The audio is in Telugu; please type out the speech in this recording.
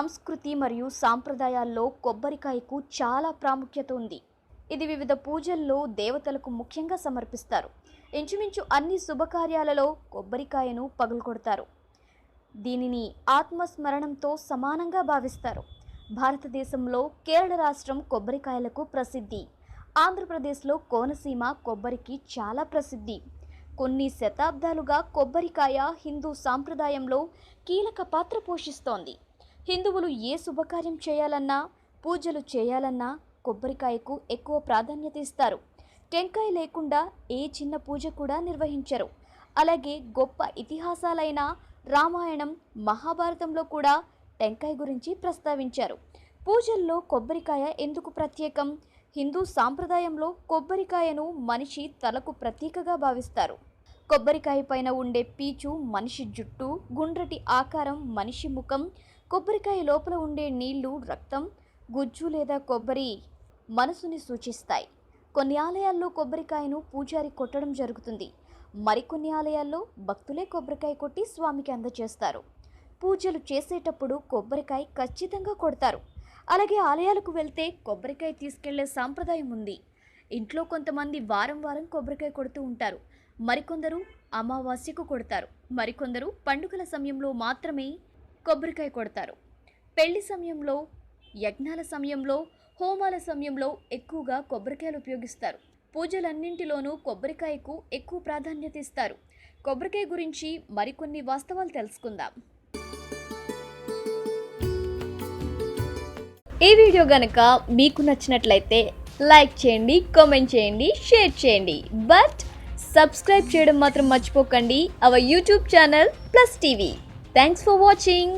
సంస్కృతి మరియు సాంప్రదాయాల్లో కొబ్బరికాయకు చాలా ప్రాముఖ్యత ఉంది. ఇది వివిధ పూజల్లో దేవతలకు ముఖ్యంగా సమర్పిస్తారు. ఇంచుమించు అన్ని శుభకార్యాలలో కొబ్బరికాయను పగలగొడతారు. దీనిని ఆత్మస్మరణంతో సమానంగా భావిస్తారు. భారతదేశంలో కేరళ రాష్ట్రం కొబ్బరికాయలకు ప్రసిద్ధి. ఆంధ్రప్రదేశ్లో కోనసీమ కొబ్బరికి చాలా ప్రసిద్ధి. కొన్ని శతాబ్దాలుగా కొబ్బరికాయ హిందూ సాంప్రదాయంలో కీలక పాత్ర పోషిస్తోంది. హిందువులు ఏ శుభకార్యం చేయాలన్నా, పూజలు చేయాలన్నా కొబ్బరికాయకు ఎక్కువ ప్రాధాన్యత ఇస్తారు. టెంకాయ లేకుండా ఏ చిన్న పూజ కూడా నిర్వహించరు. అలాగే గొప్ప ఇతిహాసాలైన రామాయణం, మహాభారతంలో కూడా టెంకాయ గురించి ప్రస్తావించారు. పూజల్లో కొబ్బరికాయ ఎందుకు ప్రత్యేకం? హిందూ సాంప్రదాయంలో కొబ్బరికాయను మనిషి తలకు ప్రతీకగా భావిస్తారు. కొబ్బరికాయ పైన ఉండే పీచు మనిషి జుట్టు, గుండ్రటి ఆకారం మనిషి ముఖం, కొబ్బరికాయ లోపల ఉండే నీళ్లు రక్తం, గుజ్జు లేదా కొబ్బరి మనసుని సూచిస్తాయి. కొన్ని ఆలయాల్లో కొబ్బరికాయను పూజారి కొట్టడం జరుగుతుంది. మరికొన్ని ఆలయాల్లో భక్తులే కొబ్బరికాయ కొట్టి స్వామికి అందజేస్తారు. పూజలు చేసేటప్పుడు కొబ్బరికాయ ఖచ్చితంగా కొడతారు. అలాగే ఆలయాలకు వెళ్తే కొబ్బరికాయ తీసుకెళ్లే సాంప్రదాయం ఉంది. ఇంట్లో కొంతమంది వారం వారం కొబ్బరికాయ కొడుతూ ఉంటారు. మరికొందరు అమావాస్యకు కొడతారు. మరికొందరు పండుగల సమయంలో మాత్రమే కొబ్బరికాయ కొడతారు. పెళ్లి సమయంలో, యజ్ఞాల సమయంలో, హోమాల సమయంలో ఎక్కువగా కొబ్బరికాయలు ఉపయోగిస్తారు. పూజలన్నింటిలోనూ కొబ్బరికాయకు ఎక్కువ ప్రాధాన్యత ఇస్తారు. కొబ్బరికాయ గురించి మరికొన్ని వాస్తవాలు తెలుసుకుందాం. ఈ వీడియో గనక మీకు నచ్చినట్లయితే లైక్ చేయండి, కామెంట్ చేయండి, షేర్ చేయండి. బట్ సబ్స్క్రైబ్ చేయడం మాత్రం మర్చిపోకండి. Our YouTube channel plus TV. Thanks for watching.